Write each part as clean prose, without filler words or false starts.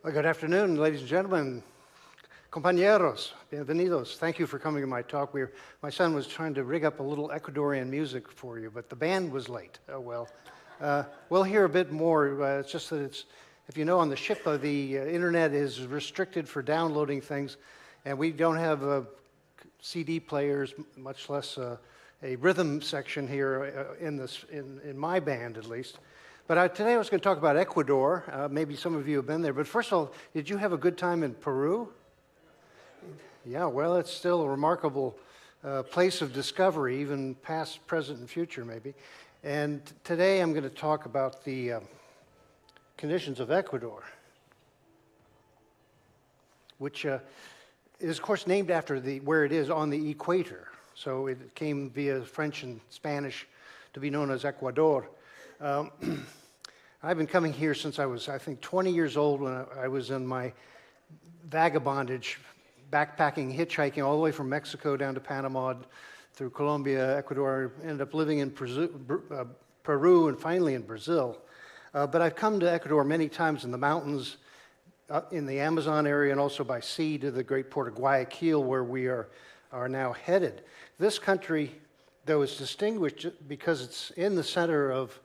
Well, good afternoon, ladies and gentlemen. Compañeros, bienvenidos. Thank you for coming to my talk. My son was trying to rig up a little Ecuadorian music for you, but the band was late. Oh, well. We'll hear a bit more. It's just that if you know, on the ship, the internet is restricted for downloading things, and we don't have CD players, much less a rhythm section here in my band, at least. But today I was going to talk about Ecuador. Maybe some of you have been there. But first of all, did you have a good time in Peru? Yeah, well, it's still a remarkable place of discovery, even past, present, and future, maybe. And today I'm going to talk about the conditions of Ecuador, which is, of course, named after where it is on the equator. So it came via French and Spanish to be known as Ecuador. I've been coming here since I was, I think, 20 years old when I was in my vagabondage, backpacking, hitchhiking all the way from Mexico down to Panama, through Colombia, Ecuador, ended up living in Peru and finally in Brazil. But I've come to Ecuador many times in the mountains, in the Amazon area, and also by sea to the great port of Guayaquil, where we are now headed. This country, though, is distinguished because it's in the center of,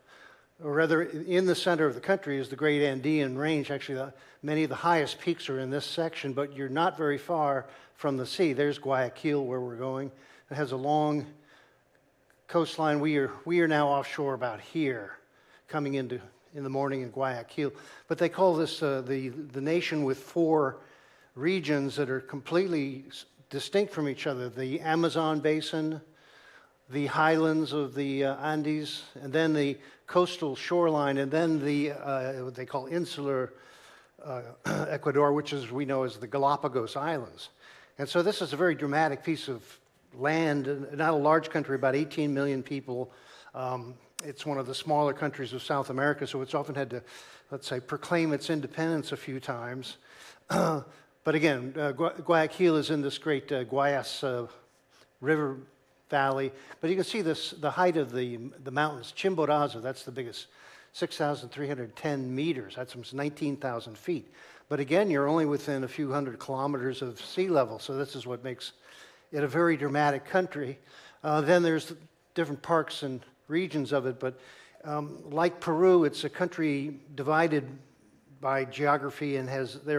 or rather, in the center of the country is the great Andean range. Actually, many of the highest peaks are in this section, but you're not very far from the sea. There's Guayaquil, where we're going. It has a long coastline. We are now offshore about here, coming in the morning in Guayaquil. But they call this the nation with four regions that are completely distinct from each other: the Amazon basin, the highlands of the Andes, and then the coastal shoreline, and then what they call insular Ecuador, which is, we know as the Galapagos Islands. And so this is a very dramatic piece of land, not a large country, about 18 million people. It's one of the smaller countries of South America, so it's often had to, let's say, proclaim its independence a few times. But again, Guayaquil is in this great Guayas river valley, but you can see the height of the mountains. Chimborazo, that's the biggest, 6,310 meters. That's almost 19,000 feet. But again, you're only within a few hundred kilometers of sea level, so this is what makes it a very dramatic country. Then there's different parts and regions of it, but like Peru, it's a country divided by geography and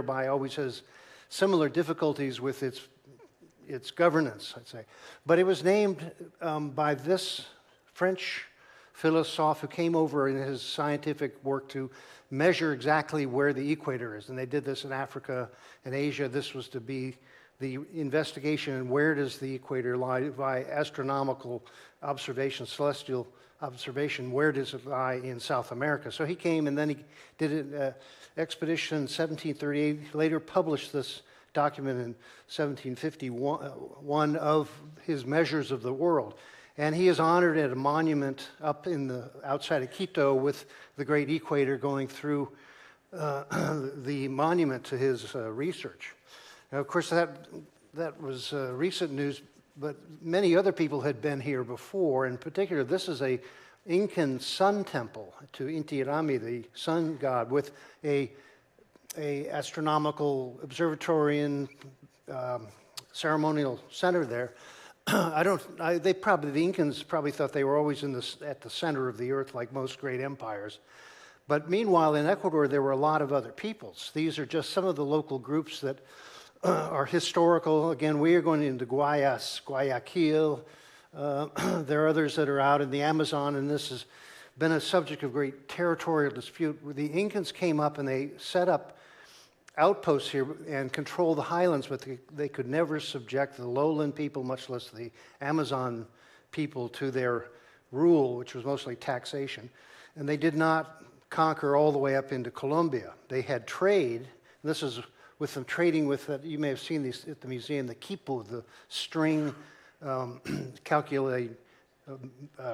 always has similar difficulties with its governance, I'd say. But it was named by this French philosophe who came over in his scientific work to measure exactly where the equator is. And they did this in Africa and Asia. This was to be the investigation in where does the equator lie by astronomical observation, celestial observation, where does it lie in South America. So he came and then he did an expedition in 1738, later published this document in 1751 of his measures of the world. And he is honored at a monument up outside of Quito with the great equator going through the monument to his research. Now, of course, that was recent news, but many other people had been here before. In particular, this is a Incan sun temple to Inti Raymi, the sun god, with a astronomical observatory and ceremonial center there. The Incans probably thought they were always at the center of the earth, like most great empires. But meanwhile, in Ecuador, there were a lot of other peoples. These are just some of the local groups that are historical. Again, we are going into Guayaquil. There are others that are out in the Amazon, and this has been a subject of great territorial dispute. The Incans came up and they set up outposts here and control the highlands, but they could never subject the lowland people, much less the Amazon people, to their rule, which was mostly taxation. And they did not conquer all the way up into Colombia. They had trade. This is with them trading with, you may have seen these at the museum, the quipu, the string calculated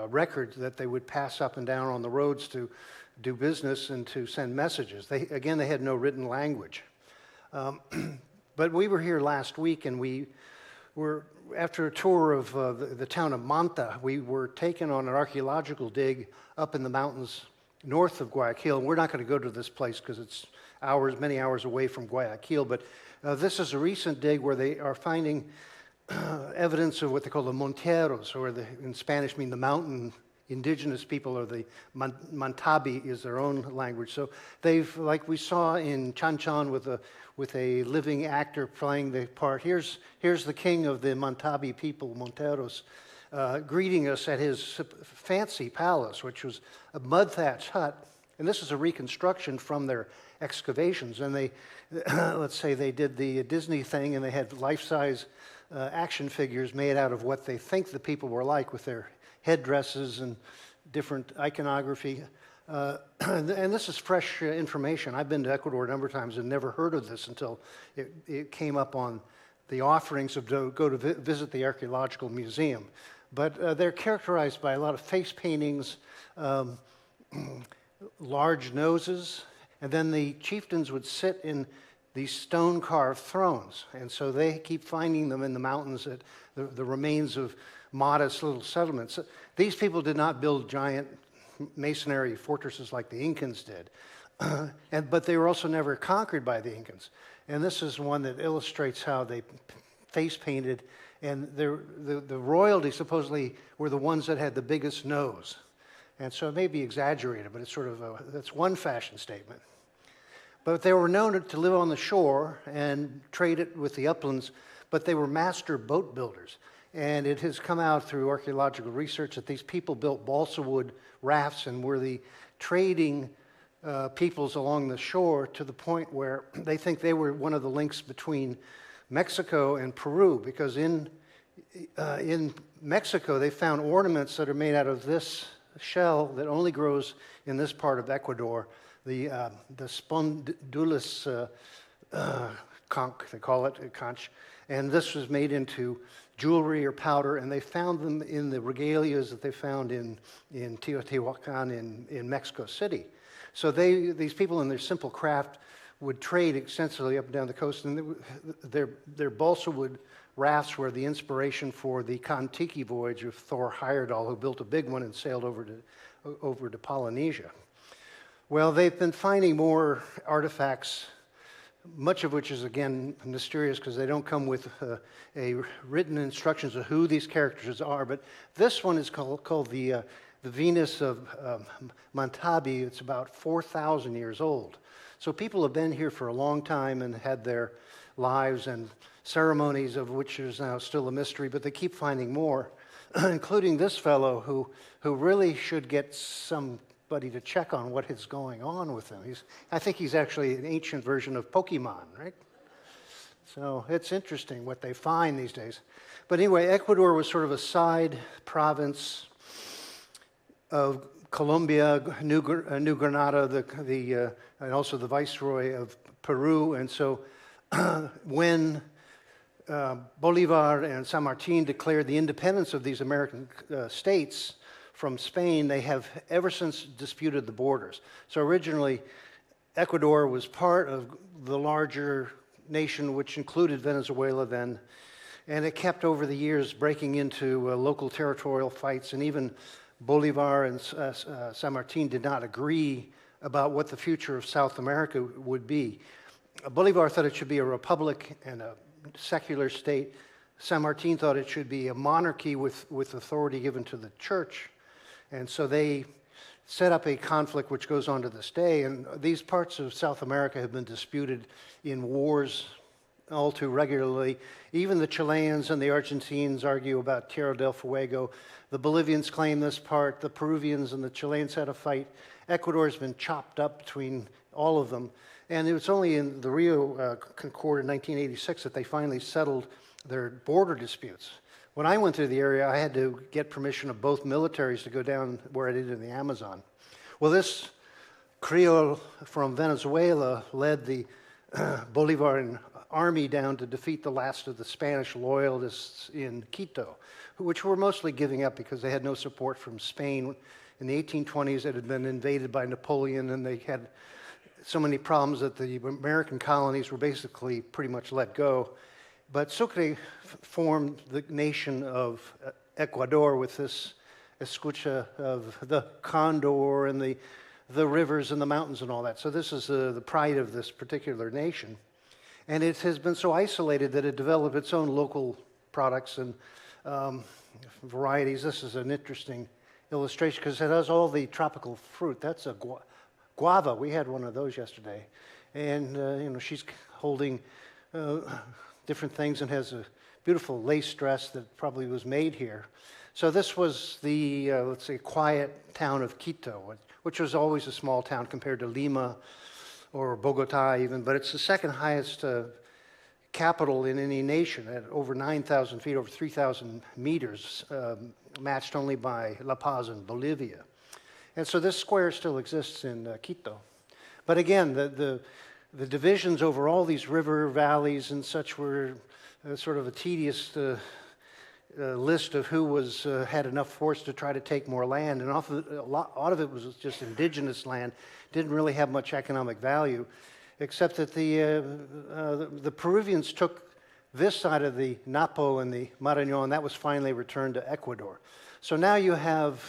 records that they would pass up and down on the roads to do business and to send messages. They had no written language. But we were here last week, and we were, after a tour of the town of Manta, we were taken on an archaeological dig up in the mountains north of Guayaquil. We're not going to go to this place because it's many hours away from Guayaquil, but this is a recent dig where they are finding evidence of what they call the monteros, or in Spanish mean the mountain indigenous people, or the Mantabi is their own language. So they've, like we saw in Chan Chan with a living actor playing the part, here's the king of the Mantabi people, Monteros, greeting us at his fancy palace, which was a mud-thatched hut. And this is a reconstruction from their excavations. And they, let's say they did the Disney thing, and they had life-size action figures made out of what they think the people were like, with their headdresses and different iconography. And this is fresh information. I've been to Ecuador a number of times and never heard of this until it came up on the offerings of go to visit the archaeological museum. But they're characterized by a lot of face paintings, large noses, and then the chieftains would sit in these stone-carved thrones. And so they keep finding them in the mountains, at the remains of modest little settlements. These people did not build giant masonry fortresses like the Incans did, but they were also never conquered by the Incans. And this is one that illustrates how they face painted, and the royalty supposedly were the ones that had the biggest nose. And so it may be exaggerated, but it's sort of that's one fashion statement. But they were known to live on the shore and trade it with the uplands, but they were master boat builders. And it has come out through archaeological research that these people built balsa wood rafts and were the trading peoples along the shore, to the point where they think they were one of the links between Mexico and Peru, because in Mexico they found ornaments that are made out of this shell that only grows in this part of Ecuador, the spondulus conch, they call it, conch. And this was made into jewelry or powder, and they found them in the regalias that they found in Teotihuacan in Mexico City. So these people in their simple craft would trade extensively up and down the coast, and their balsa wood rafts were the inspiration for the Kon-Tiki voyage of Thor Heyerdahl, who built a big one and sailed over to Polynesia. Well, they've been finding more artifacts, much of which is, again, mysterious because they don't come with a written instructions of who these characters are. But this one is called the Venus of Mantabi. It's about 4,000 years old. So people have been here for a long time and had their lives and ceremonies, of which is now still a mystery, but they keep finding more, including this fellow who really should get somebody to check on what is going on with him. I think he's actually an ancient version of Pokemon, right? So it's interesting what they find these days. But anyway, Ecuador was sort of a side province of Colombia, New Granada, and also the viceroy of Peru. And so when Bolivar and San Martin declared the independence of these American states from Spain, they have ever since disputed the borders. So originally, Ecuador was part of the larger nation, which included Venezuela then, and it kept over the years breaking into local territorial fights, and even Bolivar and San Martin did not agree about what the future of South America would be. Bolivar thought it should be a republic and a secular state. San Martin thought it should be a monarchy with authority given to the church. And so they set up a conflict which goes on to this day. And these parts of South America have been disputed in wars all too regularly. Even the Chileans and the Argentines argue about Tierra del Fuego. The Bolivians claim this part. The Peruvians and the Chileans had a fight. Ecuador's been chopped up between all of them. And it was only in the Rio Concord in 1986 that they finally settled their border disputes. When I went through the area, I had to get permission of both militaries to go down where I did in the Amazon. Well, this Creole from Venezuela led the Bolivarian army down to defeat the last of the Spanish loyalists in Quito, which were mostly giving up because they had no support from Spain. In the 1820s, it had been invaded by Napoleon, and they had so many problems that the American colonies were basically pretty much let go. But Sucre formed the nation of Ecuador with this escucha of the condor and the the rivers and the mountains and all that. So this is the pride of this particular nation. And it has been so isolated that it developed its own local products and varieties. This is an interesting illustration because it has all the tropical fruit. That's a guava. We had one of those yesterday. And, she's holding different things and has a beautiful lace dress that probably was made here. So this was the, let's say, quiet town of Quito, which was always a small town compared to Lima or Bogota even, but it's the second highest capital in any nation at over 9,000 feet, over 3,000 meters, matched only by La Paz in Bolivia. And so this square still exists in Quito. But again, the divisions over all these river valleys and such were sort of a tedious list of who had enough force to try to take more land, and a lot of it was just indigenous land, didn't really have much economic value, except that the Peruvians took this side of the Napo and the Marañón, that was finally returned to Ecuador. So now you have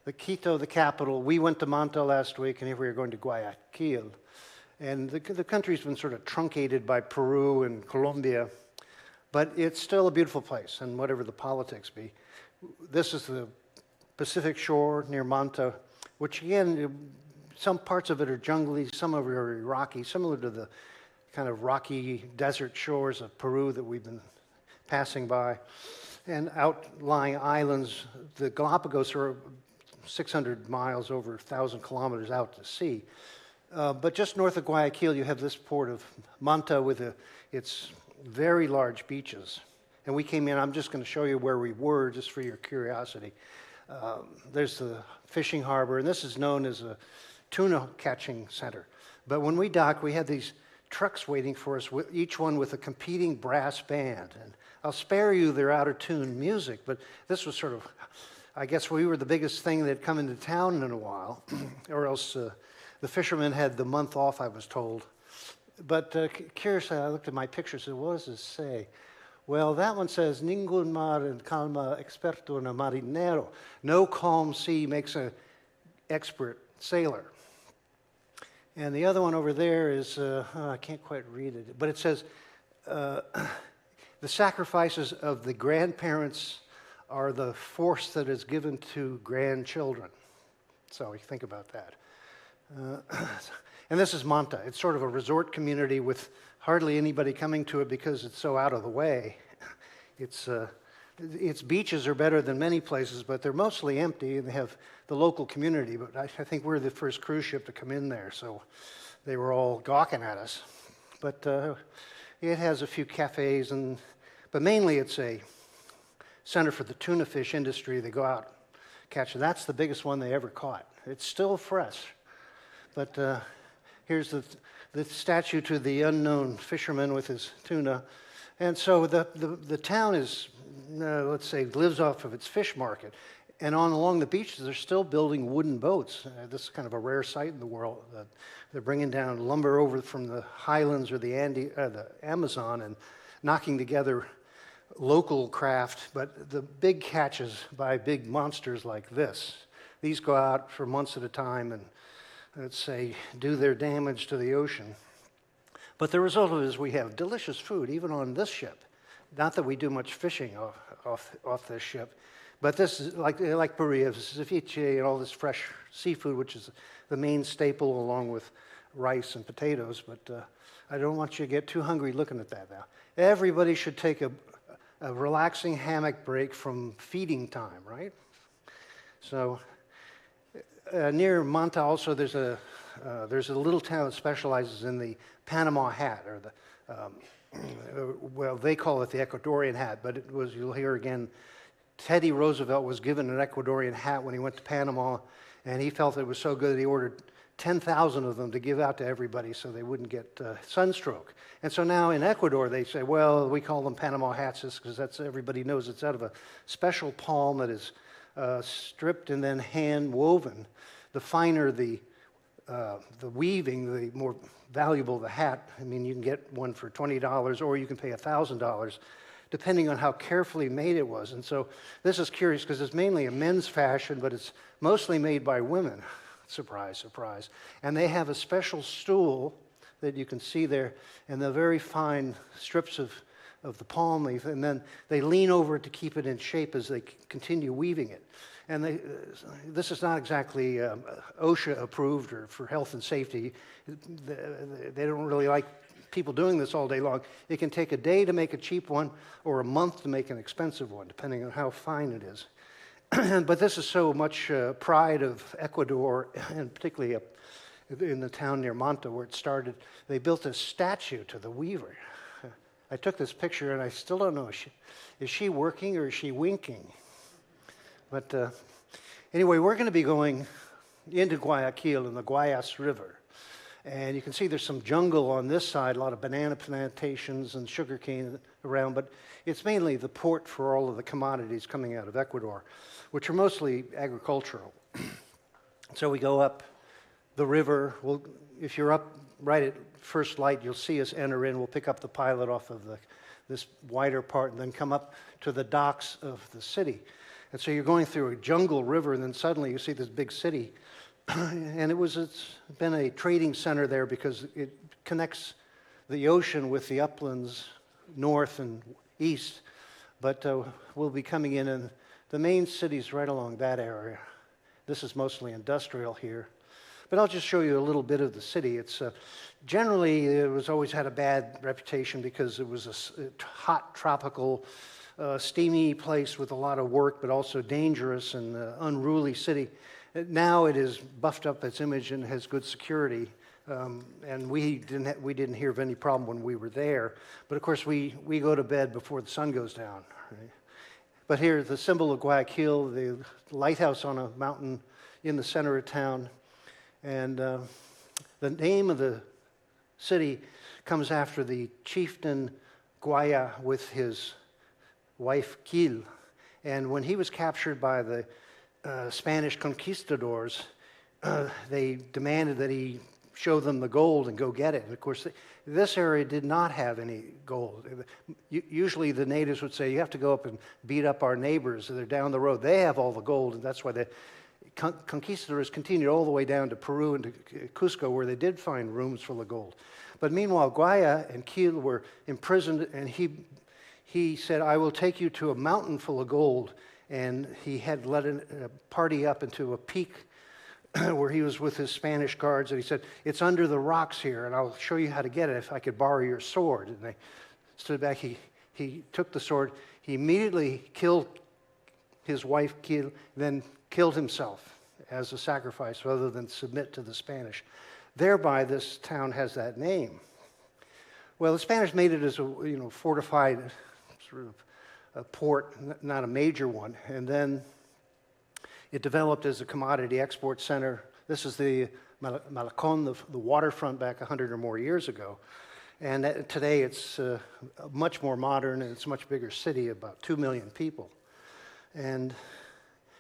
the Quito, the capital. We went to Manta last week, and here we are going to Guayaquil. And the country's been sort of truncated by Peru and Colombia, but it's still a beautiful place, and whatever the politics be. This is the Pacific shore near Manta, which again, some parts of it are jungly, some of it are rocky, similar to the kind of rocky desert shores of Peru that we've been passing by. And outlying islands, the Galapagos are 600 miles, over 1,000 kilometers out to sea. But just north of Guayaquil, you have this port of Manta with its very large beaches. And we came in, I'm just going to show you where we were, just for your curiosity. There's the fishing harbor, and this is known as a tuna catching center. But when we docked, we had these trucks waiting for us, each one with a competing brass band. And I'll spare you their out-of-tune music, but this was sort of, I guess we were the biggest thing that had come into town in a while, or else the fishermen had the month off, I was told. But curiously, I looked at my pictures and said, what does this say? Well, that one says, Ningún mar en calma experto en marinero. No calm sea makes an expert sailor. And the other one over there is, I can't quite read it, but it says, the sacrifices of the grandparents are the force that is given to grandchildren. So you think about that. And this is Manta. It's sort of a resort community with hardly anybody coming to it because it's so out of the way. Its beaches are better than many places, but they're mostly empty, and they have the local community. But I think we're the first cruise ship to come in there, so they were all gawking at us. But it has a few cafes, but mainly it's a center for the tuna fish industry. They go out catching. That's the biggest one they ever caught. It's still fresh. But here's the statue to the unknown fisherman with his tuna. And so the town is, let's say, lives off of its fish market. And along the beaches, they're still building wooden boats. This is kind of a rare sight in the world. They're bringing down lumber over from the highlands or the Amazon and knocking together local craft. But the big catches by big monsters like this, these go out for months at a time and, let's say, do their damage to the ocean. But the result of it is we have delicious food, even on this ship. Not that we do much fishing off this ship, but this is like Peru, you have ceviche and all this fresh seafood, which is the main staple along with rice and potatoes. But I don't want you to get too hungry looking at that now. Everybody should take a relaxing hammock break from feeding time, right? So near Manta also there's a little town that specializes in the Panama hat, or well, they call it the Ecuadorian hat, but it was, you'll hear again, Teddy Roosevelt was given an Ecuadorian hat when he went to Panama, and he felt it was so good that he ordered 10,000 of them to give out to everybody so they wouldn't get sunstroke. And so now in Ecuador they say, well, we call them Panama hats just because that's, everybody knows it's out of a special palm that is stripped and then hand woven. The finer the weaving, the more valuable the hat. I mean, you can get one for $20 or you can pay $1,000, depending on how carefully made it was. And so this is curious because it's mainly a men's fashion, but it's mostly made by women. Surprise, surprise. And they have a special stool that you can see there, and the very fine strips of the palm leaf, and then they lean over it to keep it in shape as they continue weaving it. And this is not exactly OSHA approved or for health and safety. They don't really like people doing this all day long. It can take a day to make a cheap one or a month to make an expensive one, depending on how fine it is. But this is so much pride of Ecuador, and particularly in the town near Manta where it started. They built a statue to the weaver. I took this picture and I still don't know, is she working or is she winking? But anyway, we're going to be going into Guayaquil in the Guayas River. And you can see there's some jungle on this side, a lot of banana plantations and sugarcane around, but it's mainly the port for all of the commodities coming out of Ecuador, which are mostly agricultural. So we go up the river. If you're up right at first light, you'll see us enter in. We'll pick up the pilot off of this wider part and then come up to the docks of the city. And so you're going through a jungle river, and then suddenly you see this big city. And it's been a trading center there because it connects the ocean with the uplands north and east. But we'll be coming in, and the main city's right along that area. This is mostly industrial here. But I'll just show you a little bit of the city. It's generally, it was always had a bad reputation because it was a hot, tropical, steamy place with a lot of work, but also dangerous and unruly city. Now it has buffed up its image and has good security. And we didn't hear of any problem when we were there. But of course, we go to bed before the sun goes down. Right? But here, the symbol of Guayaquil, the lighthouse on a mountain in the center of town. And the name of the city comes after the chieftain Guaya with his wife Quil. And when he was captured by the Spanish conquistadors, they demanded that he show them the gold and go get it. And of course, this area did not have any gold. Usually the natives would say, you have to go up and beat up our neighbors. They're down the road. They have all the gold, and that's why the conquistadors continued all the way down to Peru and to Cusco, where they did find rooms full of gold. But meanwhile, Guaya and Quil were imprisoned, and he said, I will take you to a mountain full of gold. And he had led a party up into a peak where he was with his Spanish guards, and he said, it's under the rocks here, and I'll show you how to get it if I could borrow your sword. And they stood back. He took the sword. He immediately killed his wife, Quil, then killed himself as a sacrifice rather than submit to the Spanish. Thereby, this town has that name. Well, the Spanish made it as a fortified sort of a port, not a major one, and then it developed as a commodity export center. This is the Malecon, the waterfront back 100 or more years ago. And today it's much more modern, and it's a much bigger city, about 2 million people. And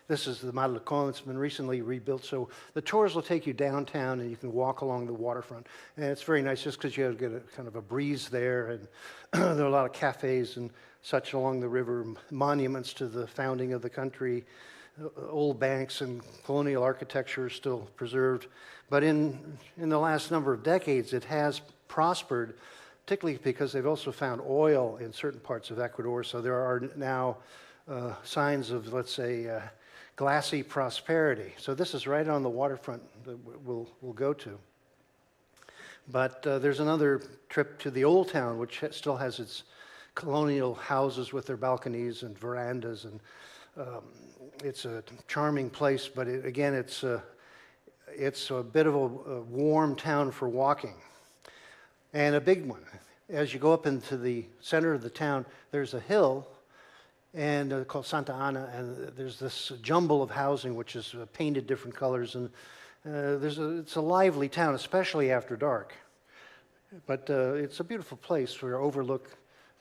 this is the Malecon. It's been recently rebuilt, so the tours will take you downtown, and you can walk along the waterfront. And it's very nice just because you get a kind of a breeze there, and there are a lot of cafes and such along the river, monuments to the founding of the country, old banks and colonial architecture are still preserved. But in the last number of decades, it has prospered, particularly because they've also found oil in certain parts of Ecuador. So there are now signs of, let's say, glassy prosperity. So this is right on the waterfront that we'll go to. But there's another trip to the old town, which still has its colonial houses with their balconies and verandas, and it's a charming place. But again, it's a bit of a warm town for walking, and a big one. As you go up into the center of the town, there's a hill, and called Santa Ana, and there's this jumble of housing which is painted different colors, and it's a lively town, especially after dark. But it's a beautiful place for overlook.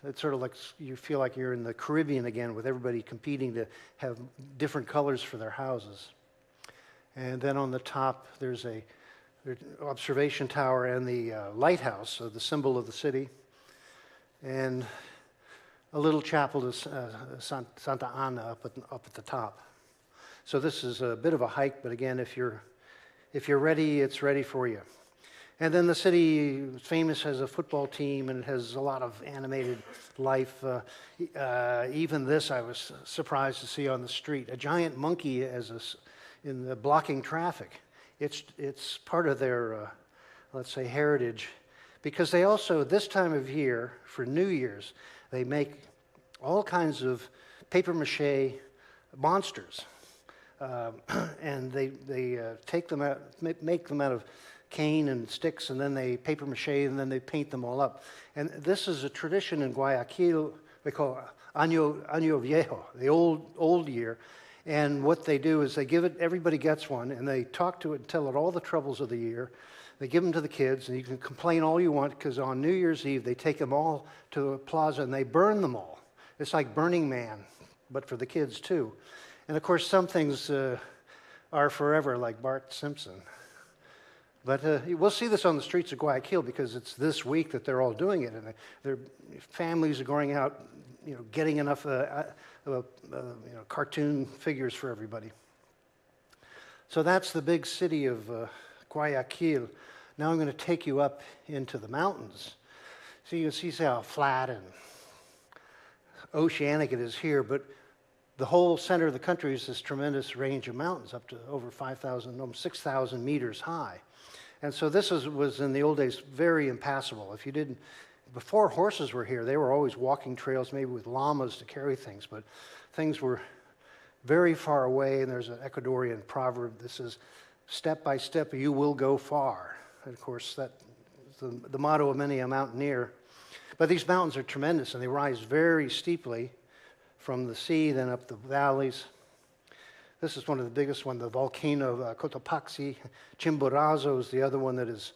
It's sort of like you feel like you're in the Caribbean again, with everybody competing to have different colors for their houses. And then on the top, there's an observation tower and the lighthouse, so the symbol of the city, and a little chapel to Santa Ana up at the top. So this is a bit of a hike, but again, if you're If you're ready, it's ready for you. And then the city is famous as a football team, and it has a lot of animated life. Even this I was surprised to see on the street. A giant monkey in the blocking traffic. It's part of their, let's say, heritage. Because they also, this time of year, for New Year's, they make all kinds of paper mache monsters. And they take them out, make them out of cane and sticks, and then they paper mache, and then they paint them all up. And this is a tradition in Guayaquil. They call it Año Viejo, the old year. And what they do is they give it, everybody gets one, and they talk to it and tell it all the troubles of the year. They give them to the kids, and you can complain all you want, because on New Year's Eve, they take them all to a plaza, and they burn them all. It's like Burning Man, but for the kids, too. And, of course, some things are forever, like Bart Simpson. But we'll see this on the streets of Guayaquil, because it's this week that they're all doing it, and their families are going out, getting enough cartoon figures for everybody. So that's the big city of Guayaquil. Now I'm going to take you up into the mountains. So you can see how flat and oceanic it is here, but the whole center of the country is this tremendous range of mountains, up to over 5,000, almost 6,000 meters high. And so this was in the old days very impassable. Before horses were here, they were always walking trails, maybe with llamas to carry things, but things were very far away, and there's an Ecuadorian proverb that says, step by step, you will go far. And of course, that's the motto of many a mountaineer. But these mountains are tremendous, and they rise very steeply from the sea, then up the valleys. This is one of the biggest ones, the volcano of Cotopaxi. Chimborazo is the other one that is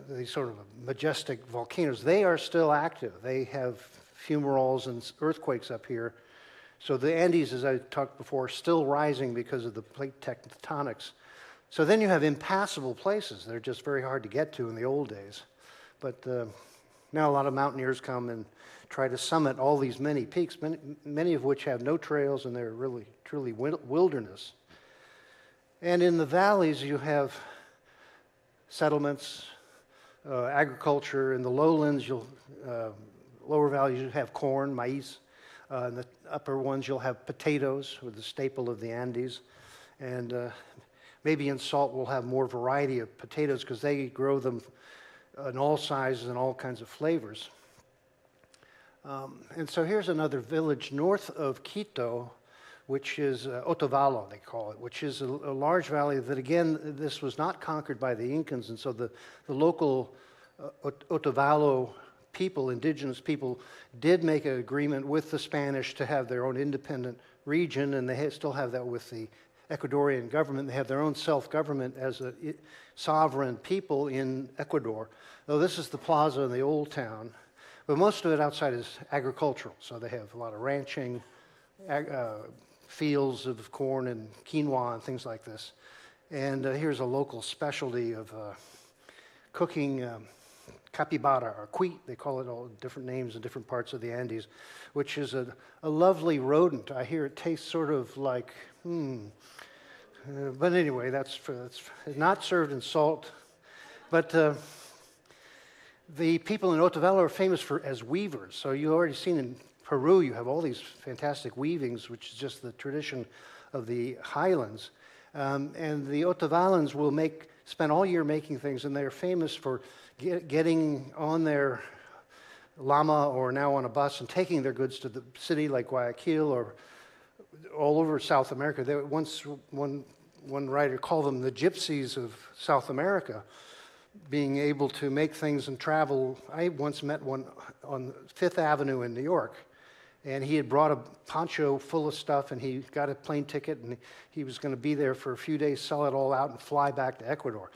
these sort of majestic volcanoes. They are still active. They have fumaroles and earthquakes up here. So the Andes, as I talked before, are still rising because of the plate tectonics. So then you have impassable places. They're just very hard to get to in the old days. But now a lot of mountaineers come and try to summit all these many peaks, many of which have no trails, and they're really, truly wilderness. And in the valleys, you have settlements, agriculture. In the lowlands, lower valleys, you have corn, maize. In the upper ones, you'll have potatoes, with the staple of the Andes. And maybe in salt, we'll have more variety of potatoes, because they grow them in all sizes and all kinds of flavors. And so here's another village north of Quito, which is Otavalo, they call it, which is a large valley that, again, this was not conquered by the Incans, and so the local Otavalo people, indigenous people, did make an agreement with the Spanish to have their own independent region, and they still have that with the Ecuadorian government. They have their own self-government as a sovereign people in Ecuador, though this is the plaza in the old town. But most of it outside is agricultural, so they have a lot of ranching, fields of corn and quinoa and things like this. And here's a local specialty of cooking capybara, or cuit, they call it all different names in different parts of the Andes, which is a lovely rodent. I hear it tastes sort of like, but anyway, that's not served in salt. But the people in Otavalo are famous as weavers. So you've already seen in Peru, you have all these fantastic weavings, which is just the tradition of the highlands. And the Otavalans will spend all year making things, and they're famous for getting on their llama or now on a bus and taking their goods to the city like Guayaquil or all over South America. One writer called them the gypsies of South America, being able to make things and travel. I once met one on Fifth Avenue in New York, and he had brought a poncho full of stuff, and he got a plane ticket, and he was going to be there for a few days, sell it all out, and fly back to Ecuador.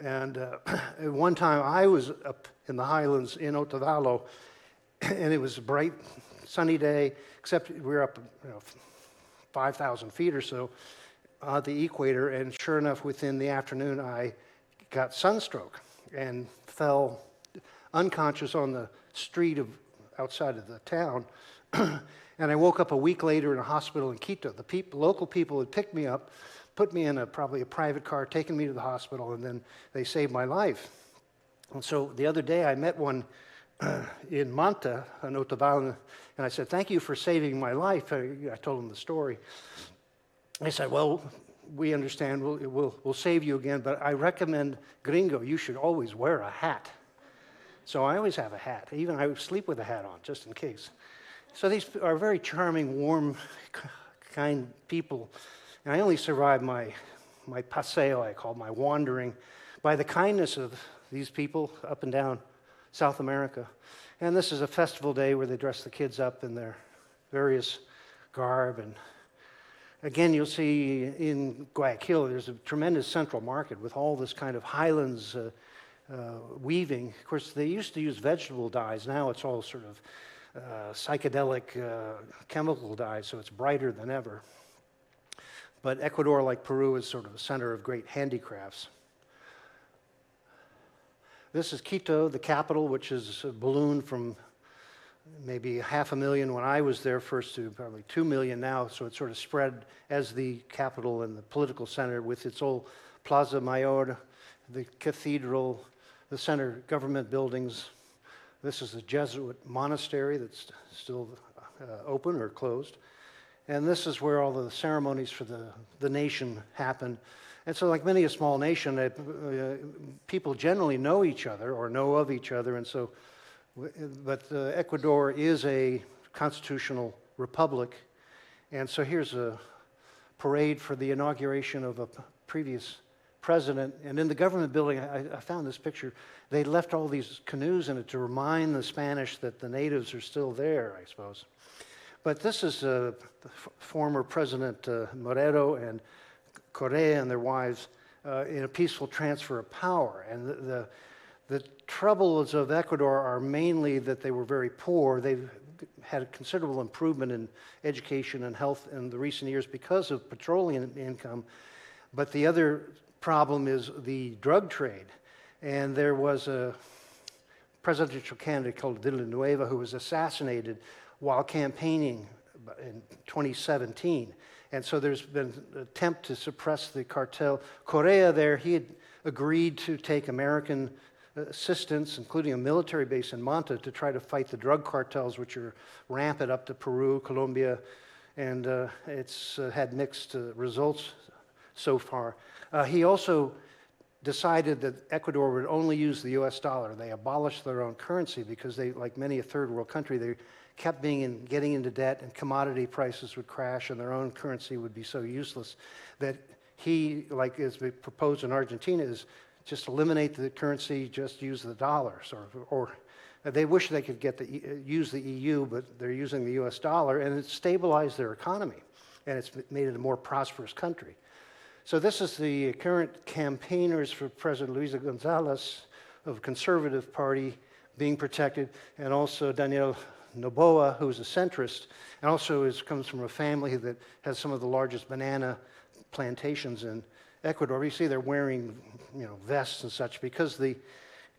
And at one time, I was up in the highlands in Otavalo, and it was a bright, sunny day, except we were up 5,000 feet or so at the equator, and sure enough, within the afternoon, I got sunstroke and fell unconscious on the street outside of the town. And I woke up a week later in a hospital in Quito. The local people had picked me up, put me in probably a private car, taken me to the hospital, and then they saved my life. And so the other day I met one in Manta, in Otavalo, and I said, "Thank you for saving my life." I told him the story. They said, "Well, we understand, we'll save you again, but I recommend, gringo, you should always wear a hat." So I always have a hat. Even I sleep with a hat on, just in case. So these are very charming, warm, kind people. And I only survived my paseo, I call my wandering, by the kindness of these people up and down South America. And this is a festival day where they dress the kids up in their various garb. And again, you'll see in Guayaquil, there's a tremendous central market with all this kind of highlands weaving. Of course, they used to use vegetable dyes. Now it's all sort of psychedelic chemical dyes, so it's brighter than ever. But Ecuador, like Peru, is sort of a center of great handicrafts. This is Quito, the capital, which is ballooned from maybe 500,000 when I was there first to probably 2 million now, so it's sort of spread as the capital and the political center with its old Plaza Mayor, the cathedral, the center government buildings. This is a Jesuit monastery that's still open or closed. And this is where all the ceremonies for the nation happen. And so like many a small nation, people generally know each other or know of each other. And so, but Ecuador is a constitutional republic. And so here's a parade for the inauguration of a previous president. And in the government building, I found this picture. They left all these canoes in it to remind the Spanish that the natives are still there, I suppose. But this is former President Morero and Correa and their wives in a peaceful transfer of power. And the troubles of Ecuador are mainly that they were very poor. They've had a considerable improvement in education and health in the recent years because of petroleum income. But the other problem is the drug trade. And there was a presidential candidate called Villanueva who was assassinated while campaigning in 2017. And so there's been an attempt to suppress the cartel. Correa there, he had agreed to take American assistance, including a military base in Manta, to try to fight the drug cartels, which are rampant up to Peru, Colombia, and it's had mixed results so far. He also decided that Ecuador would only use the US dollar. They abolished their own currency because they, like many a third world country, they kept getting into debt, and commodity prices would crash and their own currency would be so useless that he, like is proposed in Argentina, is just eliminate the currency, just use the dollars. Or they wish they could use the EU, but they're using the US dollar, and it's stabilized their economy, and it's made it a more prosperous country. So this is the current campaigners for President Luisa Gonzalez of the Conservative Party being protected, and also Daniel Noboa, who's a centrist, and also comes from a family that has some of the largest banana plantations in Ecuador. You see they're wearing, vests and such because the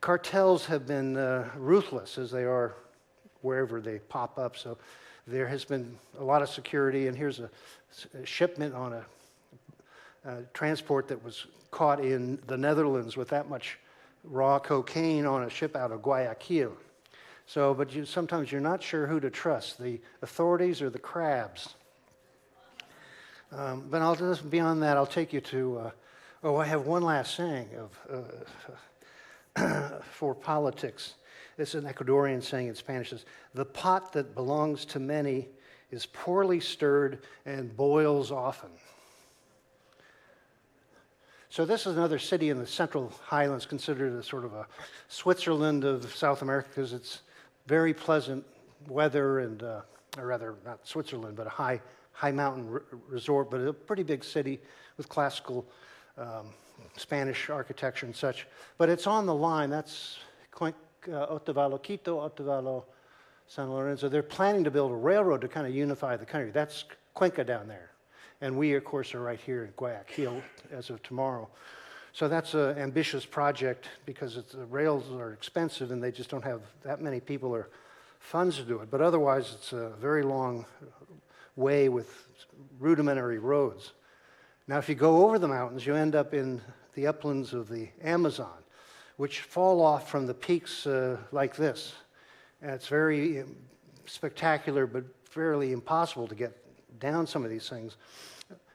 cartels have been ruthless as they are wherever they pop up. So there has been a lot of security, and here's a shipment on a transport that was caught in the Netherlands with that much raw cocaine on a ship out of Guayaquil. So, but sometimes you're not sure who to trust, the authorities or the crabs. But I'll just, beyond that, I'll take you to, I have one last saying for politics. It's an Ecuadorian saying in Spanish. It's, the pot that belongs to many is poorly stirred and boils often. So this is another city in the Central Highlands, considered a sort of a Switzerland of South America because it's very pleasant weather and, or rather not Switzerland, but a high mountain resort, but a pretty big city with classical Spanish architecture and such. But it's on the line. That's Otavalo, Quito, Otavalo, San Lorenzo. They're planning to build a railroad to kind of unify the country. That's Cuenca down there. And we, of course, are right here in Guayaquil as of tomorrow. So that's an ambitious project because the rails are expensive and they just don't have that many people or funds to do it. But otherwise, it's a very long way with rudimentary roads. Now, if you go over the mountains, you end up in the uplands of the Amazon, which fall off from the peaks like this. And it's very spectacular, but fairly impossible to get down some of these things.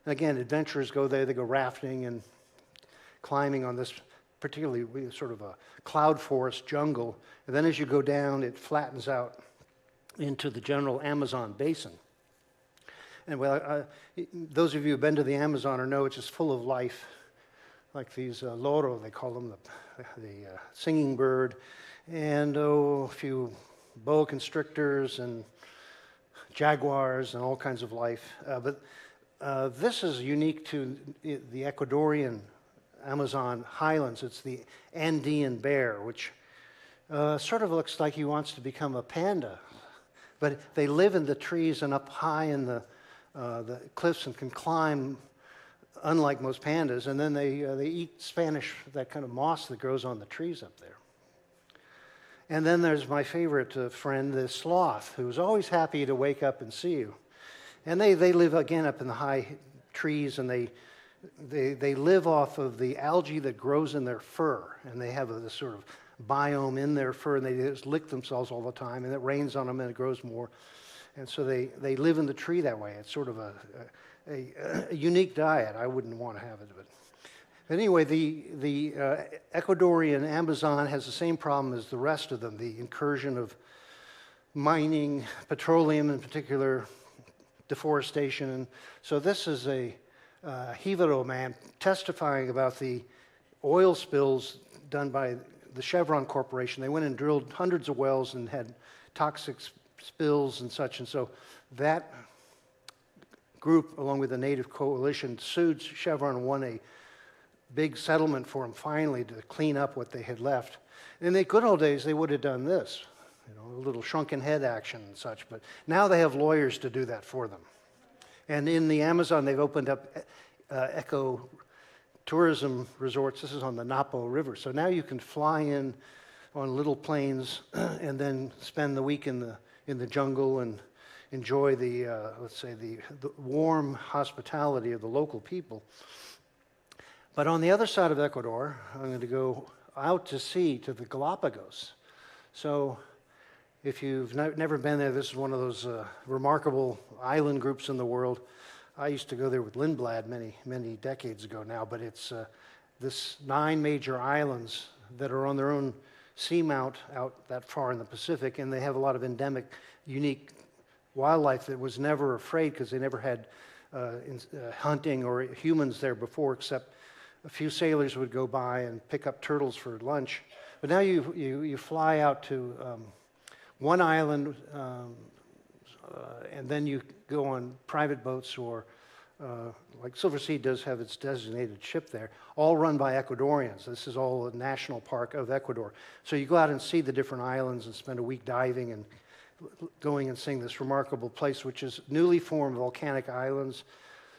Again, adventurers go there, they go rafting and climbing on this particularly sort of a cloud forest jungle. And then as you go down, it flattens out into the general Amazon basin. And those of you who've been to the Amazon or know it's just full of life, like these loro, they call them, the singing bird, and a few boa constrictors and jaguars and all kinds of life. But this is unique to the Ecuadorian Amazon highlands. It's the Andean bear, which sort of looks like he wants to become a panda. But they live in the trees and up high in the cliffs and can climb, unlike most pandas. And then they eat Spanish, that kind of moss that grows on the trees up there. And then there's my favorite friend, the sloth, who's always happy to wake up and see you. And they live, again, up in the high trees, and they live off of the algae that grows in their fur. And they have this sort of biome in their fur, and they just lick themselves all the time, and it rains on them, and it grows more. And so they live in the tree that way. It's sort of a unique diet. I wouldn't want to have it. But anyway, the Ecuadorian Amazon has the same problem as the rest of them, the incursion of mining, petroleum in particular, deforestation. And so this is a Jivaro man testifying about the oil spills done by the Chevron Corporation. They went and drilled hundreds of wells and had toxic spills and such. And so that group, along with the Native Coalition, sued Chevron and won a big settlement for them finally to clean up what they had left. In the good old days, they would have done this, a little shrunken head action and such, but now they have lawyers to do that for them. And in the Amazon, they've opened up eco-tourism resorts. This is on the Napo River. So now you can fly in on little planes and then spend the week in the jungle and enjoy the, let's say, the warm hospitality of the local people. But on the other side of Ecuador, I'm going to go out to sea to the Galapagos. So if you've never been there, this is one of those remarkable island groups in the world. I used to go there with Lindblad many decades ago now, but it's this 9 major islands that are on their own seamount out that far in the Pacific, and they have a lot of endemic, unique wildlife that was never afraid because they never had hunting or humans there before, except a few sailors would go by and pick up turtles for lunch. But now you fly out to one island, and then you go on private boats, or like Silver Sea does have its designated ship there, all run by Ecuadorians. This is all a national park of Ecuador. So you go out and see the different islands and spend a week diving and going and seeing this remarkable place, which is newly formed volcanic islands.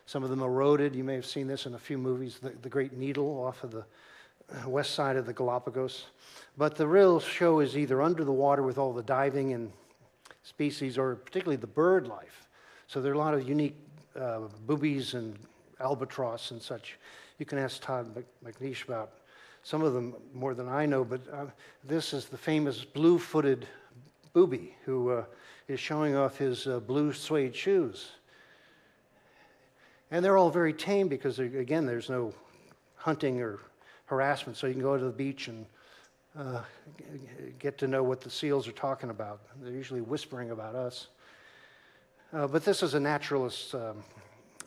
Some of them eroded. You may have seen this in a few movies, the Great Needle off of the west side of the Galapagos. But the real show is either under the water with all the diving and species, or particularly the bird life. So there are a lot of unique boobies and albatross and such. You can ask Todd McNeish about some of them more than I know, but this is the famous blue-footed booby who is showing off his blue suede shoes. And they're all very tame because, again, there's no hunting or harassment, so you can go to the beach and get to know what the seals are talking about. They're usually whispering about us. But this is a naturalist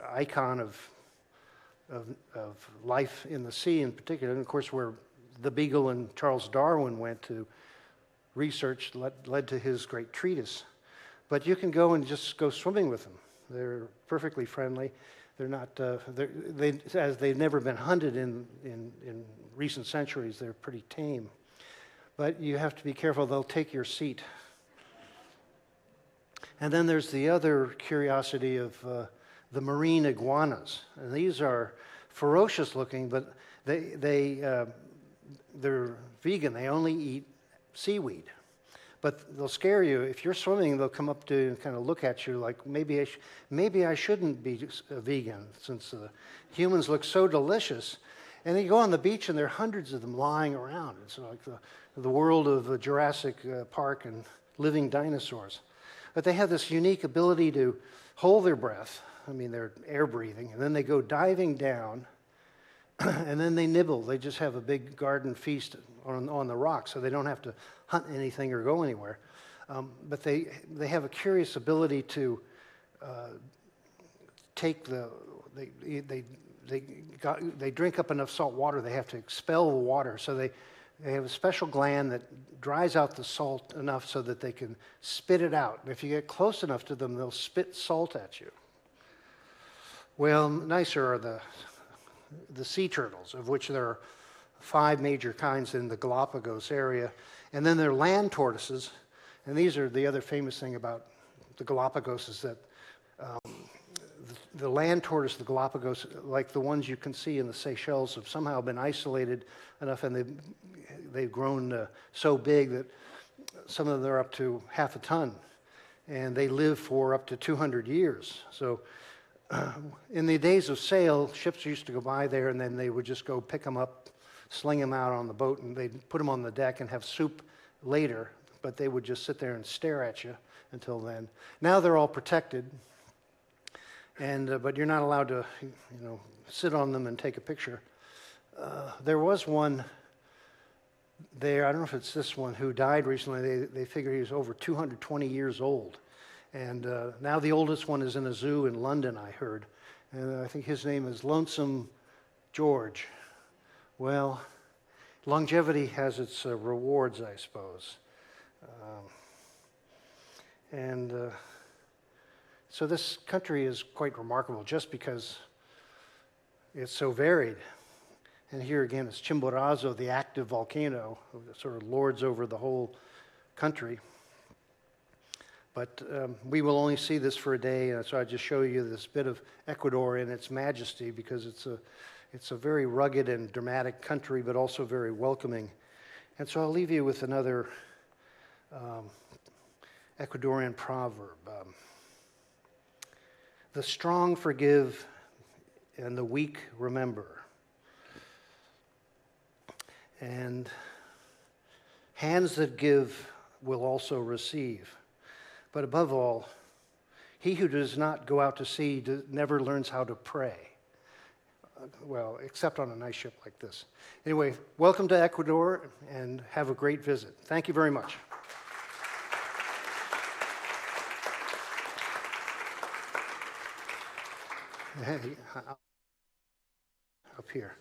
icon of life in the sea in particular, and of course where the Beagle and Charles Darwin went to research led to his great treatise. But you can go and just go swimming with them. They're perfectly friendly. They're not, as they've never been hunted in recent centuries, they're pretty tame. But you have to be careful, they'll take your seat. And then there's the other curiosity of the marine iguanas. And these are ferocious looking, but they're vegan. They only eat seaweed. But they'll scare you. If you're swimming, they'll come up to you and kind of look at you like, maybe I shouldn't be a vegan since humans look so delicious. And then you go on the beach and there are hundreds of them lying around. It's like the world of Jurassic Park and living dinosaurs. But they have this unique ability to hold their breath. I mean, they're air breathing, and then they go diving down, and then they nibble. They just have a big garden feast on the rocks, so they don't have to hunt anything or go anywhere. But they have a curious ability to take they drink up enough salt water, they have to expel the water. So they have a special gland that dries out the salt enough so that they can spit it out. And if you get close enough to them, they'll spit salt at you. Well, nicer are the sea turtles, of which there are 5 major kinds in the Galapagos area. And then there are land tortoises. And these are the other famous thing about the Galapagos is that the land tortoise, the Galapagos, like the ones you can see in the Seychelles, have somehow been isolated enough, and they've grown so big that some of them are up to half a ton, and they live for up to 200 years. So in the days of sail, ships used to go by there, and then they would just go pick them up, sling them out on the boat, and they'd put them on the deck and have soup later, but they would just sit there and stare at you until then. Now they're all protected. But you're not allowed to, sit on them and take a picture. There was one there, I don't know if it's this one, who died recently. They figure he was over 220 years old. And now the oldest one is in a zoo in London, I heard. And I think his name is Lonesome George. Well, longevity has its rewards, I suppose. So this country is quite remarkable just because it's so varied. And here again, it's Chimborazo, the active volcano, that sort of lords over the whole country. But we will only see this for a day, and so I just show you this bit of Ecuador in its majesty because it's a very rugged and dramatic country, but also very welcoming. And so I'll leave you with another Ecuadorian proverb. The strong forgive and the weak remember. And hands that give will also receive. But above all, he who does not go out to sea never learns how to pray. Well, except on a nice ship like this. Anyway, welcome to Ecuador and have a great visit. Thank you very much. Hey, up here.